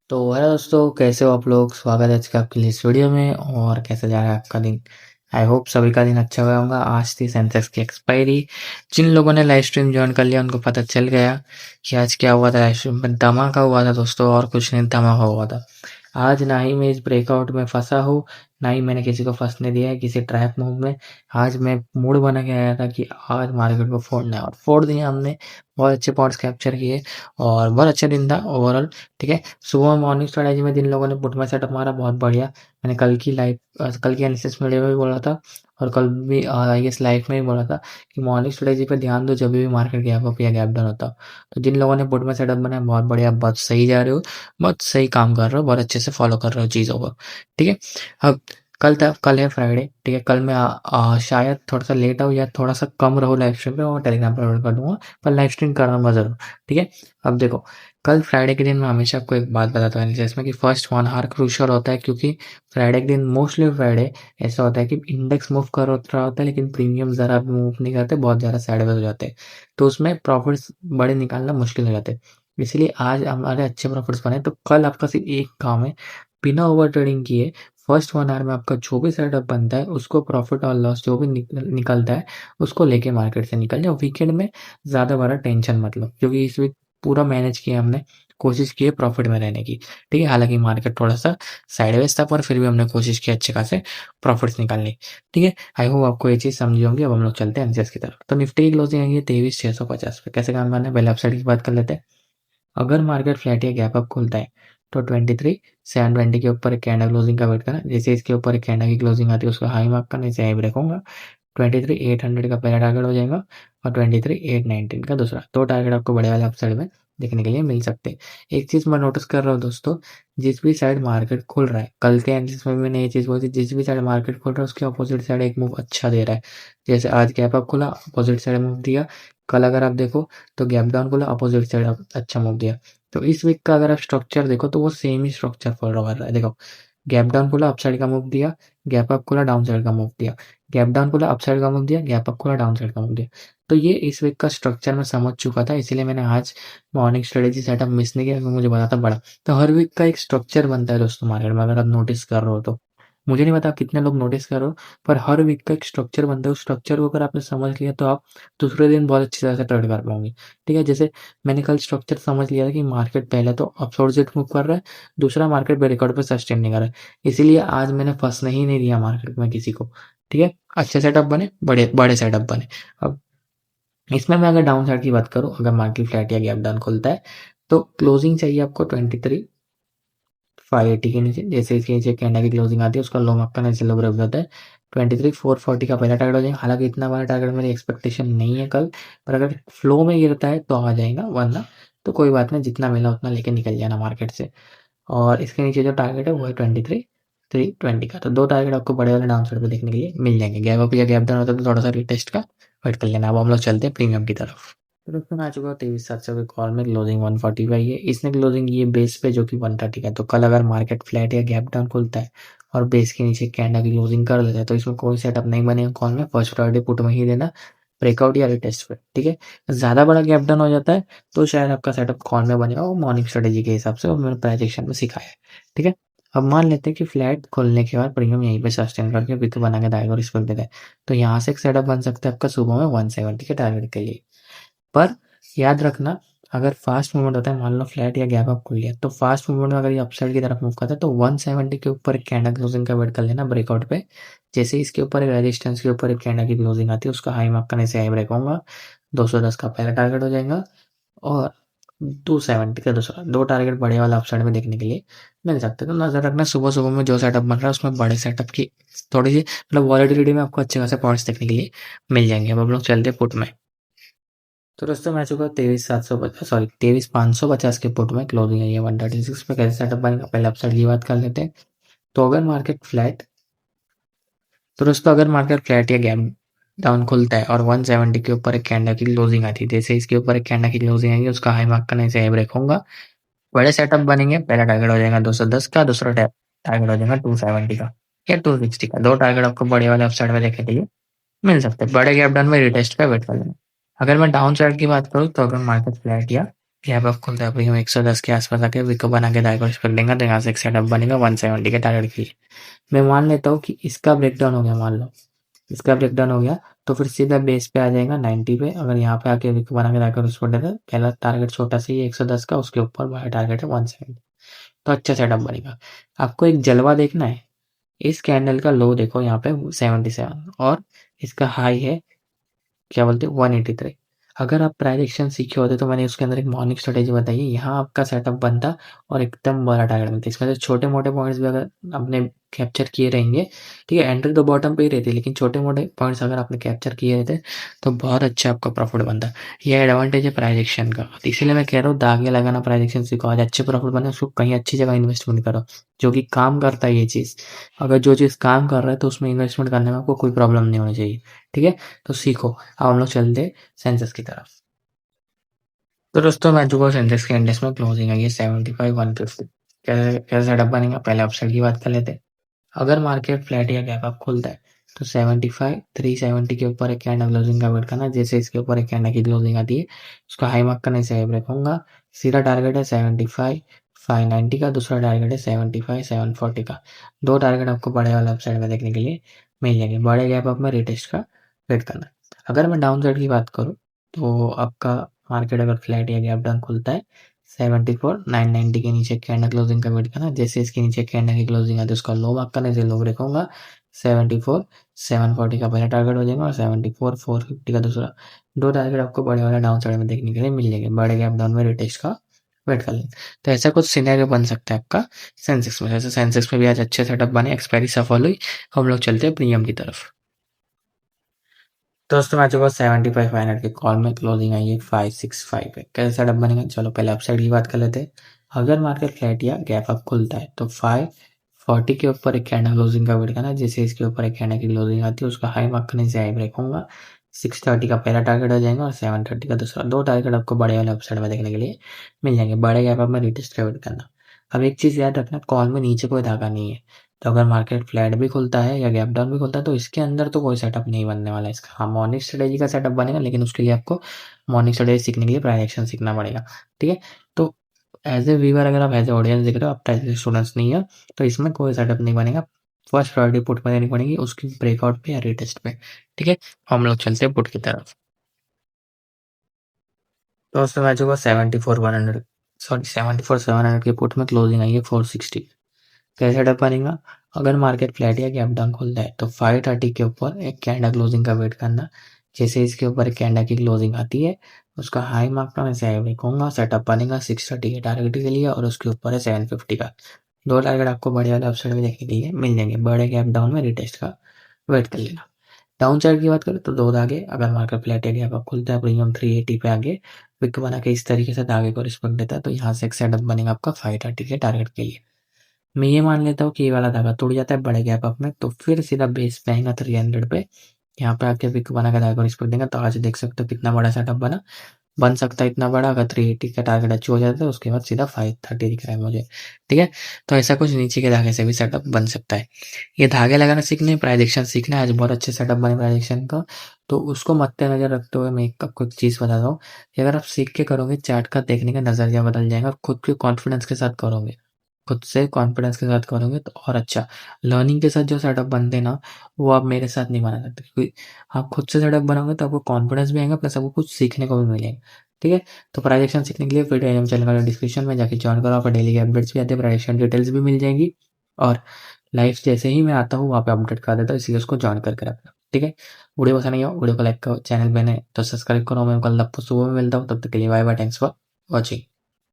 तो हेलो दोस्तों, कैसे हो आप लोग। स्वागत है आज का आपके लिए इस वीडियो में। और कैसे जा रहा है आपका दिन। आई होप सभी का दिन अच्छा हुआ होगा। आज थी सेंसेक्स की एक्सपायरी। जिन लोगों ने लाइव स्ट्रीम ज्वाइन कर लिया उनको पता चल गया कि आज क्या हुआ था। लाइव स्ट्रीम में धमाका हुआ था दोस्तों, और कुछ नहीं, धमाका हुआ था। आज ना ही मैं इस ब्रेकआउट में फंसा हूँ, ना ही मैंने किसी को फंसने दिया है किसी ट्रैप मूव में। आज मैं मूड बना के आया था कि आज मार्केट को फोड़ना है, और फोड़ दिया हमने। बहुत अच्छे पॉइंट्स कैप्चर किए और बहुत अच्छा दिन था ओवरऑल। ठीक है। सुबह मॉर्निंग स्ट्रेटजी में जिन लोगों ने पुट में सेटअप मारा, बहुत बढ़िया। मैंने कल की एनालिसिस वीडियो में भी बोला था, और कल भी आई गेस लाइव में भी बोला था कि मॉर्निंग स्ट्रेटजी पे ध्यान दो जब भी मार्केट गैप अप या गैप डाउन होता हो। तो जिन लोगों ने पुट में सेटअप बनाया, बहुत बढ़िया, बहुत सही जा रहे हो, बहुत सही काम कर रहे हो, बहुत अच्छे से फॉलो कर रहे हो चीज़ों को। ठीक है। अब कल है फ्राइडे। ठीक है। कल मैं शायद थोड़ा सा लेट आऊँ या थोड़ा सा कम रहूँ लाइव स्ट्रीम पे, और टेलीग्राम पर अपलोड कर दूंगा, पर लाइव स्ट्रीम कर रहा हूँ ज़रूर। ठीक है। अब देखो, कल फ्राइडे के दिन मैं हमेशा आपको एक बात बताता हूँ जिसमें कि फर्स्ट 1 आवर क्रूशियल होता है, क्योंकि फ्राइडे के दिन मोस्टली फ्राइडे ऐसा होता है कि इंडेक्स मूव कर रहा होता है, लेकिन प्रीमियम ज़रा भी मूव नहीं करते, बहुत ज़्यादा साइडवेज हो जाते हैं। तो उसमें प्रॉफिट्स बड़े निकालना मुश्किल हो जाते हैं। इसलिए आज हमारे अच्छे प्रॉफिट्स बने। तो कल आपका सिर्फ एक काम है, बिना ओवर ट्रेडिंग किए फर्स्ट 1 आवर में आपका जो भी सेटअप बनता है उसको प्रॉफिट और लॉस जो भी निकलता है उसको लेके मार्केट से निकल जाओ। वीकेंड में ज़्यादा बड़ा टेंशन मतलब, क्योंकि इस वीक पूरा मैनेज किया हमने, कोशिश की है प्रॉफिट में रहने की। ठीक है। हालांकि मार्केट थोड़ा सा साइडवेज था, पर फिर भी हमने कोशिश की अच्छे खासे प्रॉफिट्स निकालने की। ठीक है। आई होप आपको ये चीज़ समझी होंगी। अब हम लोग चलते हैं एनसीएस की तरफ। तो निफ्टी की क्लोजिंग आई है 23,650 पे। कैसे काम करना है, पहले अपसाइड की बात कर लेते हैं। अगर मार्केट फ्लैट या गैप अप खुलता है तो 23,720 के ऊपर एक कैंडल क्लोजिंग का वेट करना। जैसे इसके ऊपर एक कैंडल की क्लोजिंग आती है उसका हाई मार्क करना, इसे हाई ब्रेक होगा। 23,800 का पहला टारगेट हो जाएगा, और 23,819 का दूसरा। दो टारगेट आपको बड़े वाले अपसाइड में देखने के लिए मिल सकते हैं। एक चीज़ मैं नोटिस कर रहा हूँ दोस्तों, जिस भी साइड मार्केट खुल रहा है, कल के एनालिसिस में भी मैंने ये चीज़ बोली थी, जिस भी साइड मार्केट खुल रहा है उसके अपोजिट साइड एक मूव अच्छा दे रहा है। जैसे आज गैप अप खुला, अपोजिट साइड मूव दिया। कल अगर आप देखो तो गैप डाउन खुला, अपोजिट साइड अच्छा मूव दिया। तो इस वीक का अगर आप स्ट्रक्चर देखो तो वो सेम ही स्ट्रक्चर फॉलो कर रहा है। देखो, गैप डाउन खुला, अपसाइड का मूव दिया, गैप अप खुला, डाउन साइड का मूव दिया, गैप डाउन खुला, अपसाइड का मूव दिया, गैप अप खुला, डाउन साइड का मूव दिया। तो ये इस वीक का स्ट्रक्चर मैं समझ चुका था, इसीलिए मैंने आज मॉर्निंग स्ट्रेटेजी सेटअप मिस नहीं किया, क्योंकि मुझे पता था बड़ा। तो हर वीक का एक स्ट्रक्चर बनता है दोस्तों मार्केट में, अगर आप नोटिस कर रहे हो तो। मुझे नहीं पता आप कितने लोग नोटिस कर रहे हो, पर हर वीक का एक स्ट्रक्चर बनता है। उस स्ट्रक्चर को अगर आपने समझ लिया तो आप दूसरे दिन बहुत अच्छी तरह से ट्रेड कर पाओगे। ठीक है। जैसे मैंने कल स्ट्रक्चर समझ लिया था कि मार्केट पहले तो अपसोर्जेट मूव कर रहा है, दूसरा मार्केट पे रिकॉर्ड पे सस्टेन नहीं कर रहा है। इसीलिए आज मैंने फंसने ही नहीं दिया मार्केट में किसी को। ठीक है। अच्छे सेटअप बने, बड़े बड़े सेटअप बने। अब इसमें मैं अगर डाउन साइड की बात करूं, अगर मार्केट फ्लैट या गैप डाउन खुलता है तो क्लोजिंग चाहिए आपको 23,580 के नीचे। जैसे इसके नीचे कैंडल की क्लोजिंग आती है उसका लो मार्क करना, ऐसे लो ब्रेक होता है। 23,440 का पहला टारगेट हो जाएगा। हालांकि इतना बड़ा टारगेट मेरी एक्सपेक्टेशन नहीं है कल, पर अगर फ्लो में गिरता है तो आ जाएगा, वरना तो कोई बात नहीं, जितना मिला उतना लेके निकल जाना मार्केट से। और इसके नीचे जो टारगेट है वो है 23,320 का। तो दो टारगेट आपको बड़े वाले डाउन साइड पे देखने के लिए मिल जाएंगे। गैप अप या गैप डाउन होता है तो थोड़ा सा रिटेस्ट का वेट कर लेना। अब हम लोग चलते हैं प्रीमियम की तरफ। तो दोस्तों मैं आ चुका हूँ 23,700 के कॉल में। क्लोजिंग 145 है। इसने क्लोजिंग ये बेस पे जो कि 130 का है। तो कल अगर मार्केट फ्लैट या गैप डाउन खुलता है और बेस के नीचे कैंडल की क्लोजिंग कर लेता है तो इसमें कोई सेटअप नहीं बनेगा कॉल में। फर्स्ट प्रायोरिटी पुट में ही देना, ब्रेकआउट या रिटेस्ट पे। ठीक है। ज़्यादा बड़ा गैप डाउन हो जाता है तो शायद आपका सेटअप कॉल में बनेगा, वो मॉर्निंग स्ट्रेटेजी के हिसाब से, और मैंने प्राइस एक्शन में सिखाया है। ठीक है। अब मान लेते हैं कि फ्लैट खोलने के बाद प्रीमियम यहीं पे सस्टेन करके विक बना के दाएगा और इस पर देता है, तो यहाँ से एक सेटअप बन सकता है आपका सुबह में 170 के टारगेट के लिए। पर याद रखना, अगर फास्ट मूवमेंट होता है, मान लो फ्लैट या गैप अप खुल लिया, तो फास्ट मूवमेंट में अगर ये अपसाइड की तरफ मूव करता है तो 170 के ऊपर एक कैंडल क्लोजिंग का वेट कर लेना ब्रेकआउट पे। जैसे इसके ऊपर एक रेजिस्टेंस के ऊपर एक कैंडल की क्लोजिंग आती है उसका हाई मार्क करने से हाई ब्रेक होगा। 210 का पहला टारगेट हो जाएगा, और 270 का दूसरा। दो टारगेट बड़े वाला अपसाइड में देखने के लिए मिल सकते हैं। तो नजर रखना सुबह सुबह में जो सेटअप बन रहा है उसमें बड़े सेटअप की थोड़ी सी मतलब वॉलेटिलिटी में आपको अच्छे खासे पॉइंट्स देखने के लिए मिल जाएंगे। अब हम लोग चलते हैं पुट में। तो दोस्तों मैं चुका 23,550 के पुट में। क्लोजिंग है ये 136 पे। कैसे सेटअप बनेगा, पहले अपसाइड की बात कर लेते हैं। तो अगर मार्केट फ्लैट तो दोस्तों अगर मार्केट फ्लैट या गैप डाउन खुलता है और 170 के ऊपर एक कैंडल की क्लोजिंग आती है, जैसे इसके ऊपर एक कैंडल की क्लोजिंग आएगी उसका हाई मार्क करने से हाई ब्रेक होगा, बड़े सेटअप बनेंगे। पहला टारगेट हो जाएगा 210 का, दूसरा टारगेट हो जाएगा 270 का या 260 का। दो टारगेट आपको बड़े वाले अपसाइड में देखने के लिए मिल सकते हैं। बड़े गैप डाउन में रिटेस्ट का वेट कर लेना। अगर मैं डाउन साइड की बात करूँ तो अगर मार्केट फ्लैट या गैप अप खुलता है प्रीमियम 110 के आसपास आके विक को बना के डायगोनल रिस्पेक्ट देगा, तो यहाँ से एक सेटअप बनेगा 170 के टारगेट के लिए। मैं मान लेता हूँ कि इसका ब्रेकडाउन हो गया, मान लो इसका ब्रेकडाउन हो गया, तो फिर सीधा बेस पे आ जाएगा 90 पे। अगर यहाँ पे आके विक बना के डायगोनल रिस्पेक्ट देता है, पहला टारगेट छोटा सा ही 110 का, उसके ऊपर बड़ा टारगेट है 170, तो अच्छा सेटअप बनेगा। आपको एक जलवा देखना है, इस कैंडल का लो देखो यहाँ पे 77 और इसका हाई है क्या बोलते हैं 183। अगर आप प्राइस एक्शन सीखे होते तो मैंने उसके अंदर एक मॉर्निंग स्ट्रेटेजी बताई है, यहाँ आपका सेटअप बनता और एकदम बड़ा टारगेट मिलता। इसमें से छोटे मोटे पॉइंट्स भी अगर आपने कैप्चर किए रहेंगे, ठीक है, एंट्री तो बॉटम पे ही रहती है, लेकिन छोटे मोटे पॉइंट्स अगर आपने कैप्चर किए रहते तो बहुत अच्छा आपका प्रॉफिट बनता। ये एडवांटेज है प्राइस एक्शन का, तो इसीलिए मैं कह रहा हूँ दागे लगाना, प्राइस एक्शन सीखो, आज अच्छे प्रॉफिट बने, उसको कहीं अच्छी जगह इन्वेस्टमेंट करो जो कि काम करता है ये चीज़। अगर जो चीज़ काम कर रहा है तो उसमें इन्वेस्टमेंट करने में आपको कोई प्रॉब्लम नहीं होनी चाहिए, ठीक है। तो सीखो। अब हम लोग चलते सेंसेक्स की तरफ। तो दोस्तों मैं चुका सेंसेक्स के इंडेक्स में क्लोजिंग आई है 75,150। कैसे कैसे सेटअप बनेगा, पहले अपसाइड की बात कर लेते हैं। अगर मार्केट फ्लैट या गैप अप खुलता है तो 75,370 के ऊपर एक कैंडल क्लोजिंग का वेट करना। जैसे इसके ऊपर एक कैंडल की क्लोजिंग आती है उसका हाई मार्क करने से ब्रेक होगा। सीधा टारगेट है 75,590 का, दूसरा टारगेट है 75,740 का। दो टारगेट आपको बड़े वाले अपसाइड में देखने के लिए मिल जाएंगे। बड़े गैप अप में रिटेस्ट का वेट करना। अगर मैं डाउन साइड की बात करूँ तो आपका मार्केट अगर फ्लैट या गैप डाउन खुलता है 74,990 के नीचे कैंडल क्लोजिंग का वेट करना। जैसे इसके नीचे कैंडल की क्लोजिंग आती है उसका लो मार्क करने से लो ब्रेक होगा। 74,740 का पहला टारगेट हो जाएगा और 74,450 का दूसरा। दो टारगेट आपको बड़े वाले डाउन साइड में देखने के लिए मिल जाएंगे। बड़े गैप डाउन में रिटेस्ट का वेट कर लें, तो ऐसा कुछ सिनेरियो बन सकता है आपका सेंसेक्स में। जैसे सेंसेक्स में भी आज अच्छे सेटअप बने, एक्सपायरी सफल हुई। हम लोग चलते हैं प्रीमियम की तरफ। दोस्तों मैं चुका 75,500 के कॉल में, क्लोजिंग आई है 565 पे। कैसे सेटअप बनेगा, चलो पहले अपसाइड की बात कर लेते हैं। अगर मार्केट फ्लैट या गैप अप खुलता है तो 540 के ऊपर एक कैंडल क्लोजिंग का वेट करना। जैसे इसके ऊपर एक कैंडल की क्लोजिंग आती है उसका हाई मार्क करने से हाई ब्रेक होगा। 630 का पहला टारगेट हो जाएगा और 730 का दूसरा। दो टारगेट आपको बड़े वाले अपसाइड में देखने के लिए मिल जाएंगे। बड़े गैप अप में रिटेस्ट का वेट करना। अब एक चीज़ याद रखना, कॉल में नीचे कोई धागा नहीं है, तो अगर मार्केट फ्लैट भी खुलता है या गैप डाउन भी खुलता है तो इसके अंदर तो कोई सेटअप नहीं बनने वाला है इसका। हाँ, मॉर्निंग स्ट्रेटेजी का सेटअप बनेगा, लेकिन उसके लिए आपको मॉर्निंग स्ट्रेटेजी सीखने के लिए प्राइस एक्शन सीखना पड़ेगा, ठीक है। तो एज ए व्यूअर, अगर आप एज ए ऑडियंस देख रहे हो, आप एज ए स्टूडेंट्स नहीं हो, तो इसमें कोई सेटअप नहीं बनेगा। फर्स्ट प्रायोरिटी पुट में देनी पड़ेगी, उसकी ब्रेकआउट पे या रिटेस्ट पे, ठीक है। हम लोग चलते हैं पुट की तरफ। तो उसमें मैच होगा 74,100, सॉरी 74,700 के पुट में क्लोजिंग आई है 460। कैसे सेटअप बनेगा, अगर मार्केट फ्लैट या गैप डाउन खुलता है तो 530 के ऊपर एक कैंडल क्लोजिंग का वेट करना। जैसे इसके ऊपर एक कैंडल की क्लोजिंग आती है उसका हाई मार्क करने से हाई ब्रेक होगा। सेटअप बनेगा 630 के टारगेट के लिए और उसके ऊपर है 750 का। दो टारगेट आपको बड़े वाले अपसाइड में देखने के लिए मिल जाएंगे। बड़े गैप डाउन में रिटेस्ट का वेट कर लेना। डाउन साइड की बात करें तो दो धागे, अगर मार्केट फ्लैट या गैप अप खुलता है प्रीमियम 380 पे आगे विक बना के इस तरीके से धागे को रिस्पेक्ट देता है, तो यहाँ से एक सेटअप बनेगा आपका 530 के टारगेट के लिए। मैं ये मान लेता हूँ कि ये वाला धागा टूट जाता है बड़े गैप अप में, तो फिर सीधा बेस पे आएगा 300 पे। यहाँ पे आके विक बना के धागा को रिस्पेक्ट देंगे, तो आज देख सकते हो कितना बड़ा सेटअप बन सकता है इतना बड़ा। अगर 380 का टारगेट अचीव हो जाता है उसके बाद सीधा 530 दिख रहा है मुझे, ठीक है। तो ऐसा कुछ नीचे के धागे से भी सेटअप बन सकता है। ये धागे लगाना सीखने, प्राइजेक्शन सीखना है। आज बहुत अच्छे सेटअप बने प्राइजेक्शन का, तो उसको मद्देनजर रखते हुए मैं आपको एक चीज़ बताता हूँ कि अगर आप सीख के करोगे चार्ट का देखने का नजरिया बदल जाएगा और खुद के कॉन्फिडेंस के साथ करोगे, खुद से कॉन्फिडेंस के साथ करोगे तो और अच्छा। लर्निंग के साथ जो सेटअप बनते हैं ना, वो आप मेरे साथ नहीं बना सकते, क्योंकि आप खुद से सेटअप बनाओगे तो आपको कॉन्फिडेंस भी आएगा, प्लस आपको कुछ सीखने को भी मिलेगा, ठीक है। तो प्राइजेक्शन सीखने के लिए फिर टेलीग्राम चैनल का डिस्क्रिप्शन में जाके ज्वाइन करो, आपको डेली के अपडेट्स भी आते हैं, प्राइजेक्शन डिटेल्स भी मिल जाएंगी और लाइव जैसे ही मैं आता हूँ वहाँ पे अपडेट कर देता हूँ, इसलिए उसको ज्वाइन करके रखना, ठीक है। वीडियो पसंद नहीं हो वीडियो को लाइक करो, चैनल बने तो सब्सक्राइब करो। मैं कल आपको सुबह में मिलता हूँ, तब तक के लिए bye bye, thanks for watching.